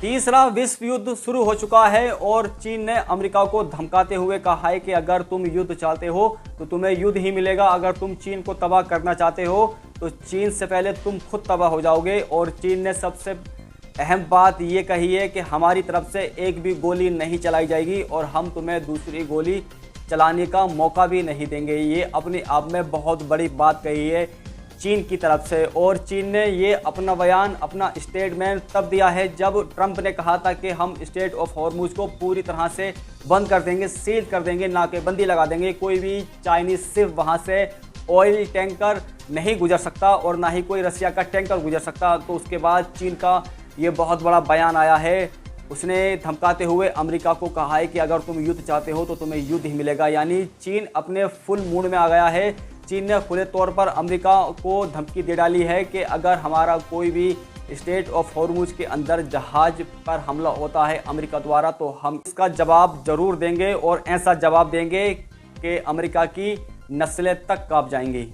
तीसरा विश्व युद्ध शुरू हो चुका है और चीन ने अमेरिका को धमकाते हुए कहा है कि अगर तुम युद्ध चाहते हो तो तुम्हें युद्ध ही मिलेगा। अगर तुम चीन को तबाह करना चाहते हो तो चीन से पहले तुम खुद तबाह हो जाओगे। और चीन ने सबसे अहम बात ये कही है कि हमारी तरफ से एक भी गोली नहीं चलाई जाएगी और हम तुम्हें दूसरी गोली चलाने का मौका भी नहीं देंगे। ये अपने आप में बहुत बड़ी बात कही है चीन की तरफ से। और चीन ने ये अपना बयान, अपना स्टेटमेंट तब दिया है जब ट्रंप ने कहा था कि हम स्ट्रेट ऑफ हॉर्मुज को पूरी तरह से बंद कर देंगे, सील कर देंगे, नाकेबंदी लगा देंगे। कोई भी चाइनीज सिर्फ वहाँ से ऑयल टैंकर नहीं गुजर सकता और ना ही कोई रसिया का टैंकर गुजर सकता। तो उसके बाद चीन का ये बहुत बड़ा बयान आया है। उसने धमकाते हुए अमेरिका को कहा है कि अगर तुम युद्ध चाहते हो तो तुम्हें युद्ध ही मिलेगा। यानी चीन अपने फुल मूड में आ गया है। चीन ने खुले तौर पर अमेरिका को धमकी दे डाली है कि अगर हमारा कोई भी स्ट्रेट ऑफ हॉर्मुज के अंदर जहाज पर हमला होता है अमेरिका द्वारा तो हम इसका जवाब जरूर देंगे और ऐसा जवाब देंगे कि अमेरिका की नस्लें तक कांप जाएंगी।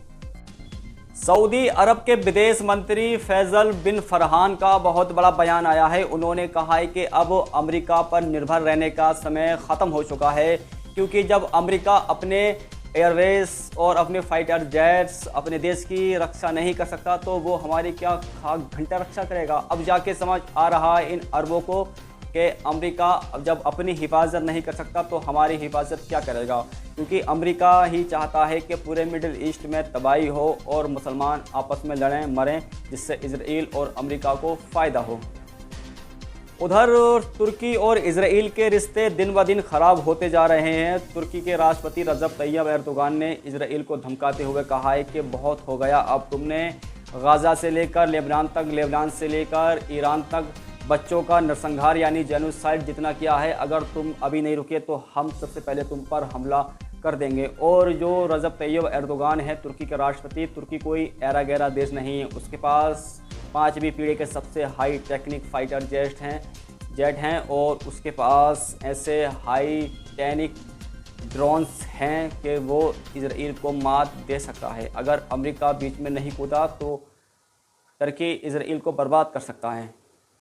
सऊदी अरब के विदेश मंत्री फैसल बिन फरहान का बहुत बड़ा बयान आया है। उन्होंने कहा है कि अब अमेरिका पर निर्भर रहने का समय ख़त्म हो चुका है, क्योंकि जब अमेरिका अपने एयरवेज और अपने फाइटर जेट्स अपने देश की रक्षा नहीं कर सकता तो वो हमारी क्या खाक घंटा रक्षा करेगा। अब जाके समझ आ रहा है इन अरबों को कि अमेरिका जब अपनी हिफाजत नहीं कर सकता तो हमारी हिफाजत क्या करेगा, क्योंकि अमेरिका ही चाहता है कि पूरे मिडिल ईस्ट में तबाही हो और मुसलमान आपस में लड़ें मरें, जिससे इजराइल और अमेरिका को फ़ायदा हो। उधर तुर्की और इजराइल के रिश्ते दिन ब दिन ख़राब होते जा रहे हैं। तुर्की के राष्ट्रपति रजब तैयब एर्दोगान ने इजराइल को धमकाते हुए कहा है कि बहुत हो गया, अब तुमने गाज़ा से लेकर लेबनान तक, लेबनान से लेकर ईरान तक बच्चों का नरसंहार यानी जेनोसाइड जितना किया है, अगर तुम अभी नहीं रुके तो हम सबसे पहले तुम पर हमला कर देंगे। और जो रजब तैयब एर्दोगान है तुर्की के राष्ट्रपति, तुर्की कोई ऐरा गैरा देश नहीं है। उसके पास 5वीं पीढ़ी के सबसे हाई टेक्निक फाइटर जेट हैं और उसके पास ऐसे हाई टेक्निक ड्रोन्स हैं कि वो इजराइल को मात दे सकता है। अगर अमेरिका बीच में नहीं कूदा तो तुर्की इजराइल को बर्बाद कर सकता है।